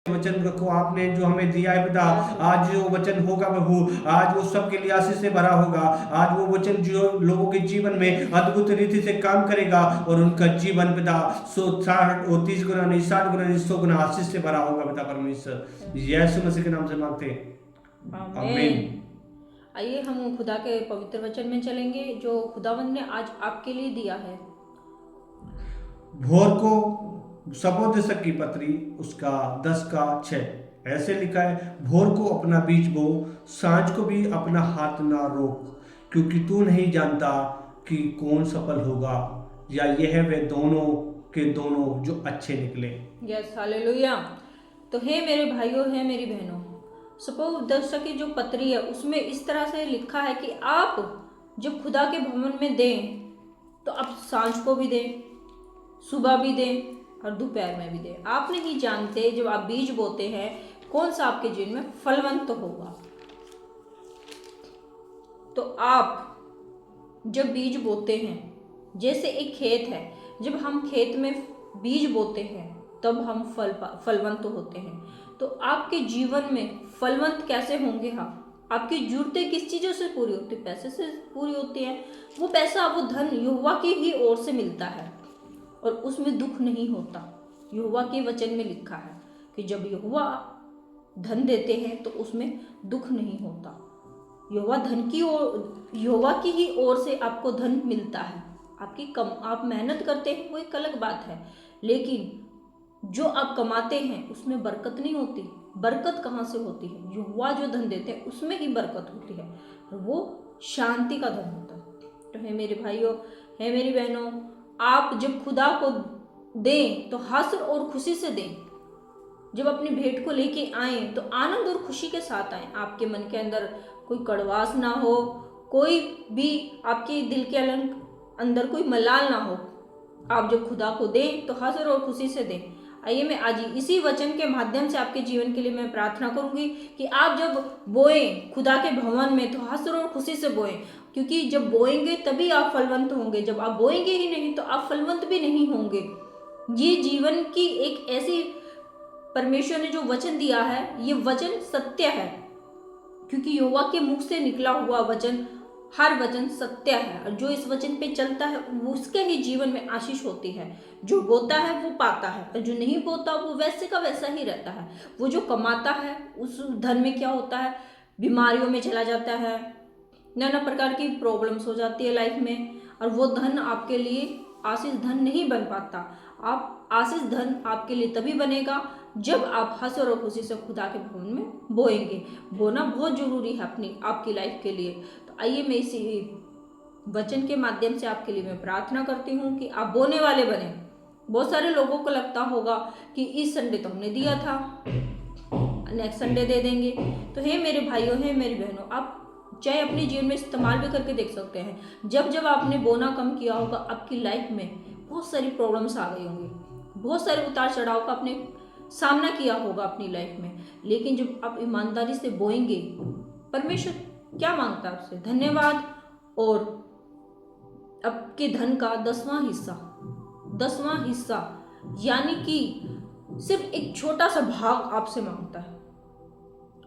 वचन रखो आपने जो हमें दिया है पिता। आज जो वचन होगा प्रभु, आज वो सबके लिए आशीष से भरा होगा। आज वो वचन जो लोगों के जीवन में अद्भुत रीति से काम करेगा और उनका जीवन पिता 160 और 30 गुना नहीं, 60 गुना नहीं, 100 गुना आशीष से भरा होगा पिता परमेश्वर। यीशु मसीह के नाम से मांगते हैं, आमीन। आइए हम खुदा के पवित्र वचन में चलेंगे जो खुदावंद ने आज आपके लिए दिया है। भोर को सबोदेशक की पत्री उसका 10:6 ऐसे लिखा है, भोर को अपना बीज बो, सांझ को भी अपना हाथ ना रोक, क्योंकि तू नहीं जानता कि कौन सफल होगा, या यह वे दोनों के दोनों जो अच्छे निकले। Yes, hallelujah. तो हे मेरे भाइयों, है मेरी बहनों, सबोदेशक की जो पत्री है उसमें इस तरह से लिखा है कि आप जब खुदा के भवन में दें तो आप सांझ को भी दें, सुबह भी दें और दोपहर में भी दें। आप नहीं जानते जब आप बीज बोते हैं कौन सा आपके जीवन में फलवंत होगा। तो आप जब बीज बोते हैं, जैसे एक खेत है, जब हम खेत में बीज बोते हैं तब हम फलवंत होते हैं। तो आपके जीवन में फलवंत कैसे होंगे? हाँ, आपकी जरूरतें किस चीज़ों से पूरी होती है? पैसे से पूरी होती है। वो पैसा, वो धन यहोवा की ही ओर से मिलता है और उसमें दुख नहीं होता। यहोवा के वचन में लिखा है कि जब यहोवा धन देते हैं तो उसमें दुख नहीं होता। यहोवा की ही ओर से आपको धन मिलता है। आप मेहनत करते हैं वो एक अलग बात है, लेकिन जो आप कमाते हैं उसमें बरकत नहीं होती। बरकत कहाँ से होती है? यहोवा जो धन देते हैं उसमें ही बरकत होती है, और वो शांति का धन होता है। तो है मेरे भाइयों, है मेरी बहनों, आप जब खुदा को दें तो हर्ष और खुशी से दें। जब अपनी भेंट को लेके आए तो आनंद और खुशी के साथ आए। आपके मन के अंदर कोई कड़वास ना हो, कोई भी आपके दिल के अंदर कोई मलाल ना हो। आप जब खुदा को दें तो हर्ष और खुशी से दें। आइए मैं आज इसी वचन के माध्यम से आपके जीवन के लिए मैं प्रार्थना करूंगी कि आप जब बोएं खुदा के भवन में तो हर्ष और खुशी से बोएं, क्योंकि जब बोएंगे तभी आप फलवंत होंगे। जब आप बोएंगे ही नहीं तो आप फलवंत भी नहीं होंगे। ये जीवन की एक ऐसी परमेश्वर ने जो वचन दिया है, ये वचन सत्य है, क्योंकि यहोवा के मुख से निकला हुआ वचन, हर वचन सत्य है, और जो इस वचन पे चलता है उसके ही जीवन में आशीष होती है। जो बोता है वो पाता है, और जो नहीं बोता वो वैसे का वैसा ही रहता है। वो जो कमाता है उस धन में क्या होता है? बीमारियों में चला जाता है, नाना प्रकार की प्रॉब्लम्स हो जाती है लाइफ में, और वो धन आपके लिए आशीष धन नहीं बन पाता। आप आशीष धन आपके लिए तभी बनेगा जब आप हंस और खुशी से खुदा के भवन में बोएंगे। बोना बहुत जरूरी है आपकी लाइफ के लिए। तो आइए मैं इसी वचन के माध्यम से आपके लिए मैं प्रार्थना करती हूँ कि आप बोने वाले बने। बहुत सारे लोगों को लगता होगा कि इस संडे तो हमने दिया था, नेक्स्ट संडे दे देंगे। तो हे मेरे भाइयों, है मेरी बहनों, आप चाहे अपने जीवन में इस्तेमाल भी करके देख सकते हैं। जब जब आपने बोना कम किया होगा, आपकी लाइफ में बहुत सारी प्रॉब्लम्स आ गई होंगी, बहुत सारे उतार चढ़ाव का आपने सामना किया होगा अपनी लाइफ में। लेकिन जब आप ईमानदारी से बोएंगे, परमेश्वर क्या मांगता है आपसे? धन्यवाद और आपके धन का 10वां हिस्सा, यानी कि सिर्फ एक छोटा सा भाग आपसे मांगता है।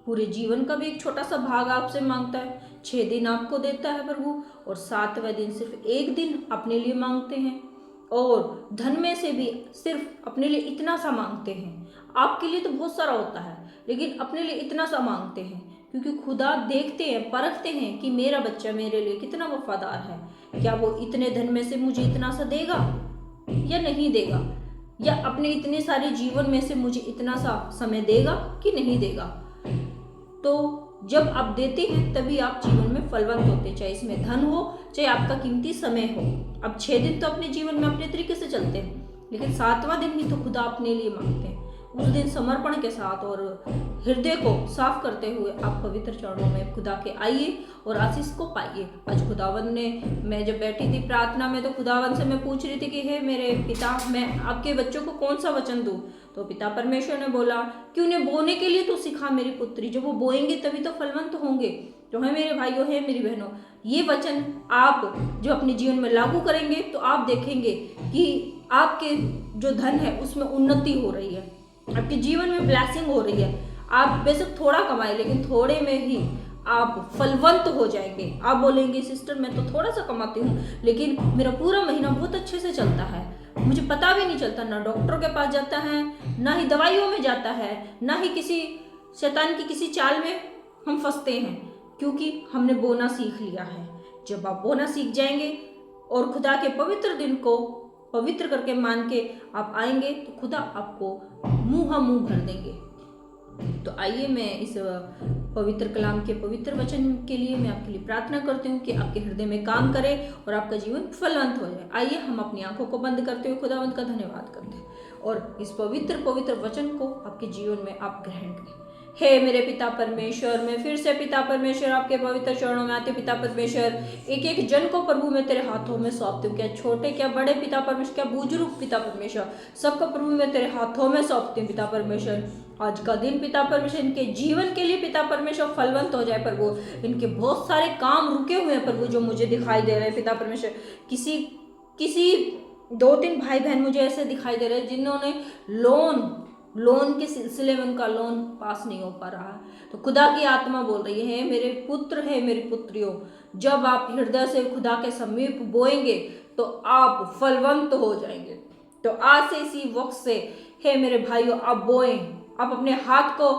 पूरे जीवन का भी एक छोटा सा भाग आपसे मांगता है। 6 दिन आपको देता है प्रभु, और 7वें दिन सिर्फ 1 दिन अपने लिए मांगते हैं, और धन में से भी सिर्फ अपने लिए इतना सा मांगते हैं। आपके लिए तो बहुत सारा होता है, लेकिन अपने लिए इतना सा मांगते हैं, क्योंकि खुदा देखते हैं, परखते हैं कि मेरा बच्चा मेरे लिए कितना वफादार है। क्या वो इतने धन में से मुझे इतना सा देगा या नहीं देगा, या अपने इतने सारे जीवन में से मुझे इतना सा समय देगा कि नहीं देगा। तो जब आप देते हैं तभी आप जीवन में फलवंत होते, चाहे इसमें धन हो, चाहे आपका कीमती समय हो। अब 6 दिन तो अपने जीवन में अपने तरीके से चलते हैं, लेकिन 7वां दिन ही तो खुदा अपने लिए मांगते हैं। उस दिन समर्पण के साथ और हृदय को साफ करते हुए आप पवित्र चरणों में खुदा के आइए और आशीष को पाइए। आज खुदावन ने, मैं जब बैठी थी प्रार्थना में तो खुदावन से मैं पूछ रही थी कि हे मेरे पिता, मैं आपके बच्चों को कौन सा वचन दूं? तो पिता परमेश्वर ने बोला कि उन्हें बोने के लिए तो सिखा मेरी पुत्री, जब वो बोएंगे तभी तो फलवंत होंगे। तो है मेरे भाइयों, है मेरी बहनों, ये वचन आप जो अपने जीवन में लागू करेंगे तो आप देखेंगे कि आपके जो धन है उसमें उन्नति हो रही है। आपके जीवन में ब्लेसिंग हो रही है। आप बेशक थोड़ा कमाए लेकिन थोड़े में ही आप फलवंत हो जाएंगे। आप बोलेंगे सिस्टर मैं तो थोड़ा सा कमाती हूँ लेकिन मेरा पूरा महीना बहुत अच्छे से चलता है, मुझे पता भी नहीं चलता, ना डॉक्टर के पास जाता है, ना ही दवाइयों में जाता है, ना ही किसी शैतान की किसी चाल में हम फंसते हैं, क्योंकि हमने बोना सीख लिया है। जब आप बोना सीख जाएंगे और खुदा के पवित्र दिन को पवित्र करके मान के आप आएंगे तो खुदा आपको मुंह भर देंगे। तो आइए मैं इस पवित्र कलाम के पवित्र वचन के लिए मैं आपके लिए प्रार्थना करती हूँ कि आपके हृदय में काम करे और आपका जीवन फलवंत हो जाए। आइए हम अपनी आंखों को बंद करते हुए खुदावंत का धन्यवाद करते हैं और इस पवित्र वचन को आपके जीवन में आप ग्रहण करें। हे मेरे पिता परमेश्वर, मैं फिर से पिता परमेश्वर आपके पवित्र चरणों में आते पिता परमेश्वर, एक एक जन को प्रभु मैं तेरे हाथों में सौंपती हूँ, क्या छोटे क्या बड़े पिता परमेश्वर, क्या बुजुर्ग पिता परमेश्वर, सबको प्रभु मैं तेरे हाथों में सौंपती हूँ पिता परमेश्वर। आज का दिन पिता परमेश्वर इनके जीवन के लिए पिता परमेश्वर फलवंत हो जाए प्रभु। इनके बहुत सारे काम रुके हुए हैं प्रभु जो मुझे दिखाई दे रहे हैं पिता परमेश्वर। किसी 2-3 भाई बहन मुझे ऐसे दिखाई दे रहे हैं जिन्होंने लोन के सिलसिले में उनका लोन पास नहीं हो पा रहा है। तो खुदा की आत्मा बोल रही है मेरे पुत्र है मेरी पुत्रियों, जब आप हृदय से खुदा के समीप बोएंगे तो आप फलवंत हो जाएंगे। तो आज से इसी वक्त से हे मेरे भाइयों आप बोएं, आप अपने हाथ को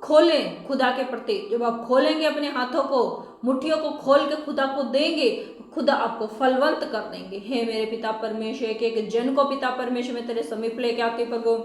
खोलें खुदा के प्रति। जब आप खोलेंगे अपने हाथों को, मुट्ठियों को खोल के खुदा को देंगे, खुदा आपको फलवंत कर देंगे। हे मेरे पिता परमेश्वर, एक एक जन को पिता परमेश्वर में तेरे समीप लेके आते प्रभु,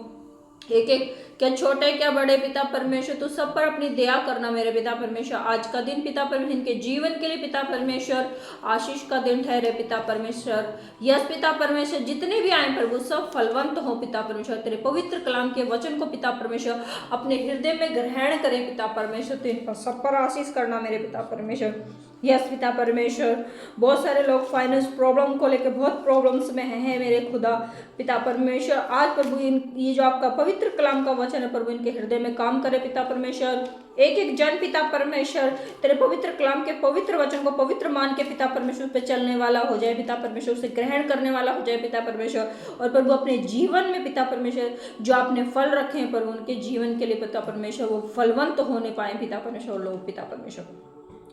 एक एक क्या छोटे क्या बड़े पिता परमेश्वर तू सब पर अपनी दया करना मेरे पिता परमेश्वर। आज का दिन पिता परमेश्वर इनके जीवन के लिए पिता परमेश्वर आशीष का दिन ठहरे पिता परमेश्वर। यस पिता परमेश्वर, जितने भी आए प्रभु सब फलवंत हो पिता परमेश्वर। तेरे पवित्र कलाम के वचन को पिता परमेश्वर अपने हृदय में ग्रहण करें पिता परमेश्वर। तो इन पर सब पर आशीष करना मेरे पिता परमेश्वर। यस पिता परमेश्वर, बहुत सारे लोग फाइनेंस प्रॉब्लम को लेकर बहुत प्रॉब्लम्स में हैं मेरे खुदा पिता परमेश्वर। आज प्रभु ये जो आपका पवित्र कलाम का वचन है प्रभु इनके हृदय में काम करे पिता परमेश्वर। एक एक जन पिता परमेश्वर तेरे पवित्र कलाम के पवित्र वचन को पवित्र मान के पिता परमेश्वर पे चलने वाला हो जाए पिता परमेश्वर, उसे ग्रहण करने वाला हो जाए पिता परमेश्वर। और प्रभु अपने जीवन में पिता परमेश्वर जो आपने फल रखे हैं प्रभु उनके जीवन के लिए पिता परमेश्वर वो फलवंत होने पाए पिता परमेश्वर। लोग पिता परमेश्वर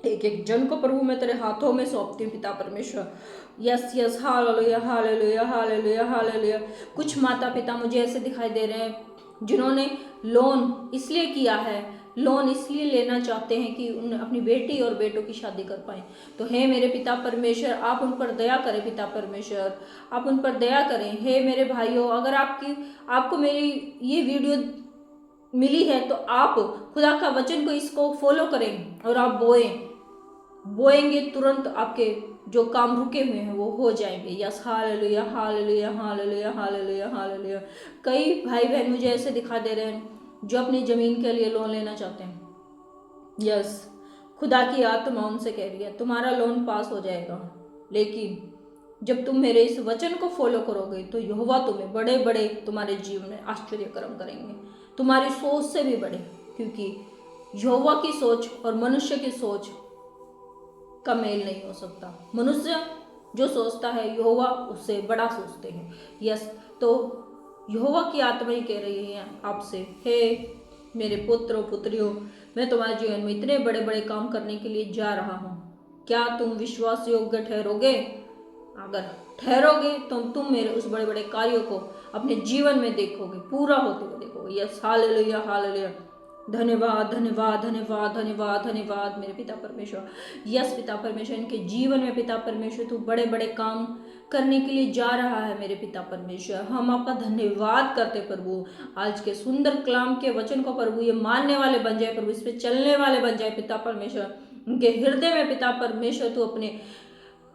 एक एक जन को प्रभु मैं तेरे हाथों में सौंपती हूँ पिता परमेश्वर। Yes yes hallelujah hallelujah hallelujah hallelujah. कुछ माता पिता मुझे ऐसे दिखाई दे रहे हैं जिन्होंने लोन इसलिए किया है, लोन इसलिए लेना चाहते हैं कि उन अपनी बेटी और बेटों की शादी कर पाए। तो हे मेरे पिता परमेश्वर आप उन पर दया करें पिता परमेश्वर, आप उन पर दया करें। हे मेरे भाइयों, अगर आपको मेरी ये वीडियो मिली है तो आप खुदा का वचन को इसको फॉलो करें और आप बोएंगे तुरंत आपके जो काम रुके हुए हैं वो हो जाएंगे। Yes hallelujah hallelujah hallelujah hallelujah hallelujah. कई भाई बहन मुझे ऐसे दिखा दे रहे हैं जो अपनी जमीन के लिए लोन लेना चाहते हैं। यस खुदा की आत्मा उनसे कह रही है तुम्हारा लोन पास हो जाएगा, लेकिन जब तुम मेरे इस वचन को फॉलो करोगे तो यहोवा तुम्हें बड़े बड़े तुम्हारे जीवन में आश्चर्य कर्म करेंगे, तुम्हारी सोच से भी बड़े, क्योंकि यहोवा की सोच और मनुष्य की सोच का मेल नहीं हो सकता। मनुष्य जो सोचता है यहोवा उससे बड़ा सोचते हैं। यस, तो यहोवा की आत्मा ही कह रही है आपसे, हे मेरे पुत्र और पुत्रियों, मैं तुम्हारे जीवन में इतने बड़े बड़े काम करने के लिए जा रहा हूँ, क्या तुम विश्वास योग्य ठहरोगे? अगर ठहरोगे तो तुम मेरे उस बड़े बड़े कार्यों को अपने जीवन में देखोगे, पूरा होते हुए देखोगे। Yes hallelujah hallelujah. धन्यवाद धन्यवाद धन्यवाद धन्यवाद धन्यवाद मेरे पिता परमेश्वर। यस पिता परमेश्वर, इनके जीवन में पिता परमेश्वर तू बड़े बड़े काम करने के लिए जा रहा है मेरे पिता परमेश्वर। हम आपका धन्यवाद करते प्रभु। आज के सुंदर कलाम के वचन को प्रभु ये मानने वाले बन जाए प्रभु, इस पे चलने वाले बन जाए पिता परमेश्वर। उनके हृदय में पिता परमेश्वर तू अपने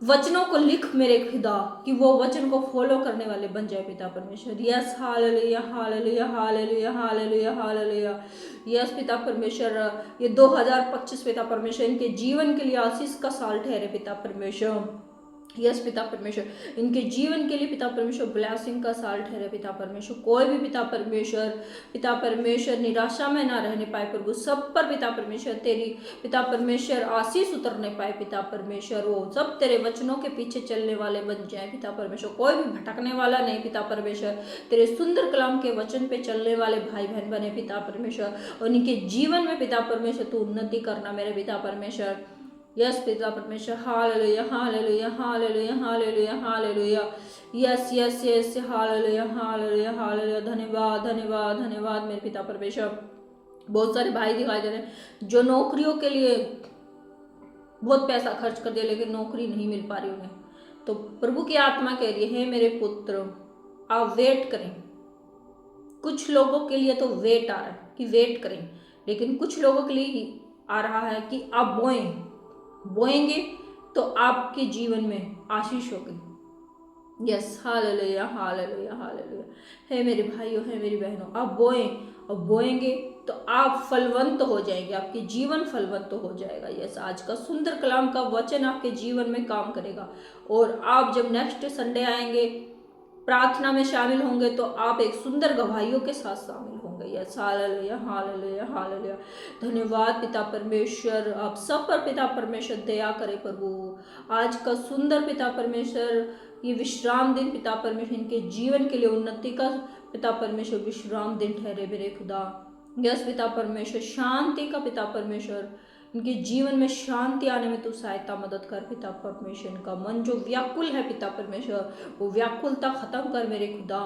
वचनों को लिख मेरे खुदा कि वो वचन को फॉलो करने वाले बन जाए पिता परमेश्वर। Yes hallelujah hallelujah hallelujah hallelujah hallelujah. Yes पिता परमेश्वर, ये 2025 पिता परमेश्वर इनके जीवन के लिए आशीष का साल ठहरे पिता परमेश्वर। यस पिता परमेश्वर, इनके जीवन के लिए पिता परमेश्वर ब्लेसिंग का साल ठहरे पिता परमेश्वर। कोई भी पिता परमेश्वर निराशा में ना रहने पाए प्रभु, सब पर पिता परमेश्वर तेरी पिता परमेश्वर आशीष उतरने पाए पिता परमेश्वर। वो सब तेरे वचनों के पीछे चलने वाले बन जाए पिता परमेश्वर, कोई भी भटकने वाला नहीं पिता परमेश्वर, तेरे सुंदर कलाम के वचन पे चलने वाले भाई बहन बने पिता परमेश्वर। और इनके जीवन में पिता परमेश्वर तू उन्नति करना मेरे पिता परमेश्वर। यस पिता परमेश्वर, hallelujah hallelujah hallelujah hallelujah hallelujah, yes yes yes hallelujah hallelujah hallelujah. धन्यवाद धन्यवाद धन्यवाद मेरे पिता परमेश्वर। बहुत सारे भाई दिखाई दे रहे हैं जो नौकरियों के लिए बहुत पैसा खर्च कर दिया लेकिन नौकरी नहीं मिल पा रही उन्हें, तो प्रभु की आत्मा कह रही है मेरे पुत्र आप वेट करें। कुछ लोगों के लिए तो वेट आ रहा है कि वेट करें, लेकिन कुछ लोगों के लिए आ रहा है कि आप बोएंगे तो आपके जीवन में आशीष होगी। Yes hallelujah hallelujah hallelujah. है मेरे भाइयों, है मेरी बहनों, आप बोएं और बोएंगे तो आप फलवंत हो जाएंगे, आपके जीवन फलवंत हो जाएगा। यस आज का सुंदर कलाम का वचन आपके जीवन में काम करेगा। और आप जब नेक्स्ट संडे आएंगे प्रार्थना में शामिल होंगे तो आप एक सुंदर गवाहियों के साथ शामिल होंगे। Yes hallelujah hallelujah hallelujah. धन्यवाद पिता परमेश्वर, आप सब पर पिता परमेश्वर दया करे प्रभु। आज का सुंदर पिता परमेश्वर ये विश्राम दिन पिता परमेश्वर इनके जीवन के लिए उन्नति का पिता परमेश्वर विश्राम दिन ठहरे मेरे खुदा। यस पिता परमेश्वर शांति का पिता परमेश्वर, इनके जीवन में शांति आने में तू सहायता मदद कर पिता परमेश्वर। इनका मन जो व्याकुल है पिता परमेश्वर वो व्याकुलता खत्म कर मेरे खुदा।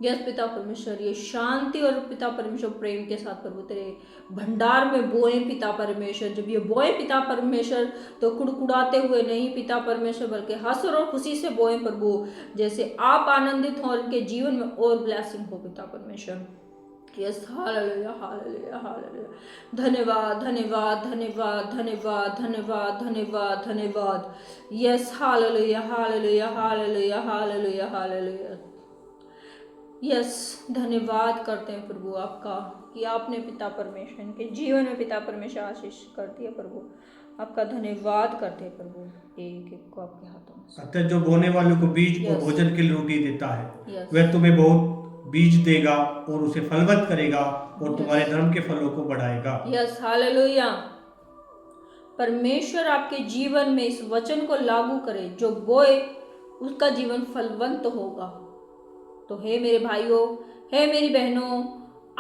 यस पिता परमेश्वर ये शांति और पिता परमेश्वर प्रेम के साथ प्रभु तेरे भंडार में बोए पिता परमेश्वर। जब ये बोए पिता परमेश्वर तो कुड़कुड़ाते हुए नहीं पिता परमेश्वर बल्कि हंस और खुशी से बोए प्रभु, जैसे आप आनंदित हो इनके जीवन में और ब्लेसिंग हो पिता परमेश्वर। Yes hallelujah hallelujah hallelujah. धन्यवाद धन्यवाद धन्यवाद धन्यवाद धन्यवाद धन्यवाद धन्यवाद। Yes hallelujah hallelujah hallelujah hallelujah hallelujah. Yes धन्यवाद करते हैं प्रभु आपका कि आपने पिता परमेश्वर के जीवन में पिता परमेश्वर आशीष कर दिया प्रभु। आपका धन्यवाद करते हैं प्रभु, एक एक को आपके हाथों में। अतः जो बोने वालों को बीज और Yes. भोजन के लिए रोटी देता है Yes. वह तुम्हें बहुत बीज देगा और उसे फलवत करेगा और Yes. तुम्हारे धर्म के फलों को बढ़ाएगा। Yes hallelujah. परमेश्वर आपके जीवन में इस वचन को लागू करे, जो बोए उसका जीवन फलवंत होगा। तो हे मेरे भाइयों, हे मेरी बहनों,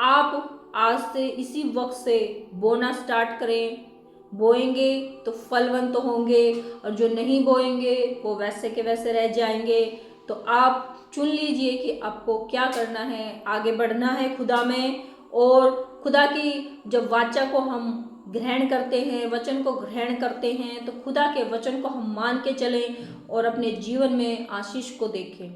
आप आज से इसी वक्त से बोना स्टार्ट करें। बोएंगे तो फलवंत होंगे और जो नहीं बोएंगे वो वैसे के वैसे रह जाएंगे। तो आप चुन लीजिए कि आपको क्या करना है, आगे बढ़ना है खुदा में। और खुदा की जब वाचा को हम ग्रहण करते हैं, वचन को ग्रहण करते हैं, तो खुदा के वचन को हम मान के चलें और अपने जीवन में आशीष को देखें।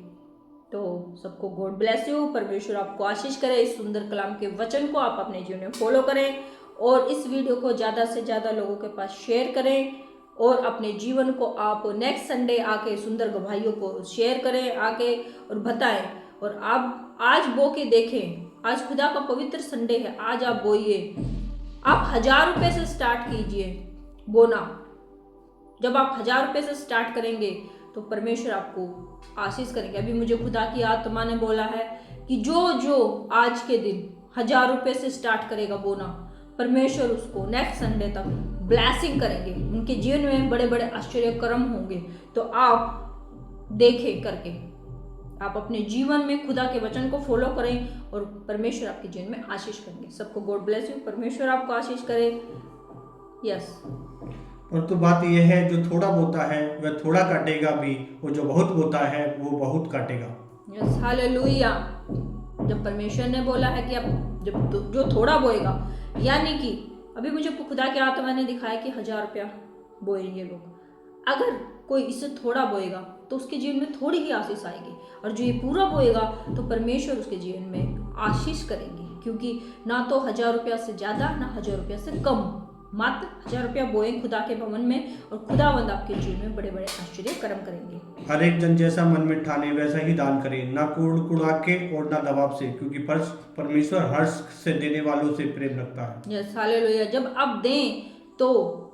तो सबको गॉड ब्लेस यू। परमेश्वर आपको आशीष करे। इस सुंदर कलाम के वचन को आप अपने जीवन में फॉलो करें और इस वीडियो को ज़्यादा से ज़्यादा लोगों के पास शेयर करें और अपने जीवन को आप नेक्स्ट संडे आके सुंदर गवाहियों को शेयर करें आके और बताएं। और आप आज बो के देखें, आज खुदा का पवित्र संडे है, आज आप बोइए। आप 1000 रुपये से स्टार्ट कीजिए बोना। जब आप 1000 रुपये से स्टार्ट करेंगे तो परमेश्वर आपको आशीष करेंगे। अभी मुझे खुदा की आत्मा ने बोला है कि जो आज के दिन 1000 रुपये से स्टार्ट करेगा बोना, परमेश्वर उसको नेक्स्ट संडे तक ब्लेसिंग करेंगे, उनके जीवन में बड़े बड़े आश्चर्य कर्म होंगे। तो आप देखें करके, आप अपने जीवन में खुदा के वचन को फॉलो करें और परमेश्वर आपके जीवन में आशीष करेंगे। सबको गॉड ब्लेस यू। परमेश्वर आपको आशीष करे। यस परंतु बात यह है जो थोड़ा बोता है वह थोड़ा काटेगा भी, और जो बहुत बोता है वो बहुत काटेगा। Yes hallelujah. जब परमेश्वर ने बोला है कि आप जब जो थोड़ा बोएगा, यानी कि अभी मुझे खुदा के आत्मा ने दिखाया कि 1000 रुपया बोएंगे लोग। अगर कोई इससे थोड़ा बोएगा तो उसके जीवन में थोड़ी ही आशीष आएगी, और जो ये पूरा बोएगा तो परमेश्वर उसके जीवन में आशीष करेंगे। क्योंकि ना तो 1000 रुपया से ज़्यादा ना 1000 रुपया से कम, मात्र 1000 रुपया बोए खुदा के भवन में, और खुदावंद आपके जीवन में बड़े बड़े आश्चर्य कर्म करेंगे। हर एक जन जैसा मन में ठाने वैसा ही दान करे, ना कुड़ा के और ना दबाव से, क्योंकि परमेश्वर हर्ष से देने वालों से प्रेम रखता है। Yes hallelujah. जब आप दें तो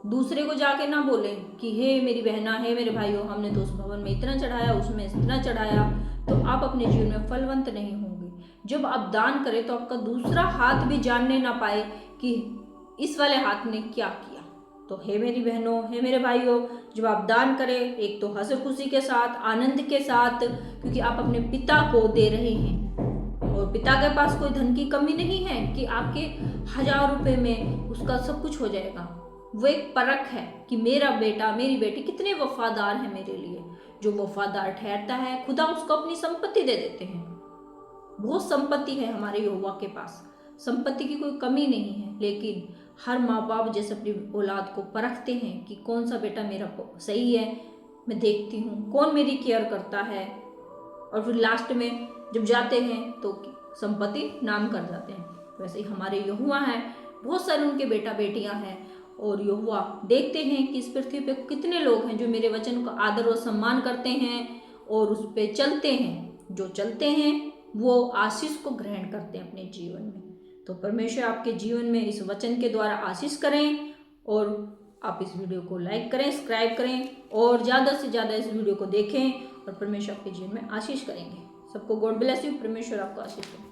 दूसरे को जाके ना बोलें कि हे मेरी बहना, हे मेरे भाइयों, हमने तो उस भवन में इतना चढ़ाया, उसमें इतना चढ़ाया, तो आप अपने जीवन में फलवंत नहीं होंगे। जब आप दान करें तो आपका दूसरा हाथ भी जानने ना पाए कि इस वाले हाथ ने क्या किया। तो हे मेरी बहनों, हे मेरे भाइयों, जब आप दान करें एक तो हंसी खुशी के साथ, आनंद के साथ, क्योंकि आप अपने पिता को दे रहे हैं और पिता के पास कोई धन की कमी नहीं है कि आपके 1000 रुपये में उसका सब कुछ हो जाएगा। वो एक परख है कि मेरा बेटा, मेरी बेटी कितने वफादार है मेरे लिए। जो वफादार ठहरता है, खुदा उसको अपनी संपत्ति दे देते हैं। बहुत संपत्ति है हमारे यहोवा के पास, संपत्ति की कोई कमी नहीं है। लेकिन हर माँ बाप जैसे अपनी औलाद को परखते हैं कि कौन सा बेटा मेरा सही है, मैं देखती हूँ कौन मेरी केयर करता है, और फिर लास्ट में जब जाते हैं तो संपत्ति नाम कर जाते हैं। वैसे ही हमारे यहोवा हैं, बहुत सारे उनके बेटा बेटियां हैं, और यहोवा देखते हैं कि इस पृथ्वी पे कितने लोग हैं जो मेरे वचन का आदर और सम्मान करते हैं और उस पर चलते हैं। जो चलते हैं वो आशीष को ग्रहण करते हैं अपने जीवन में। तो परमेश्वर आपके जीवन में इस वचन के द्वारा आशीष करें, और आप इस वीडियो को लाइक करें, सब्सक्राइब करें, और ज़्यादा से ज़्यादा इस वीडियो को देखें, और परमेश्वर आपके जीवन में आशीष करेंगे। सबको गॉड ब्लेस यू। परमेश्वर आपको आशीष दें।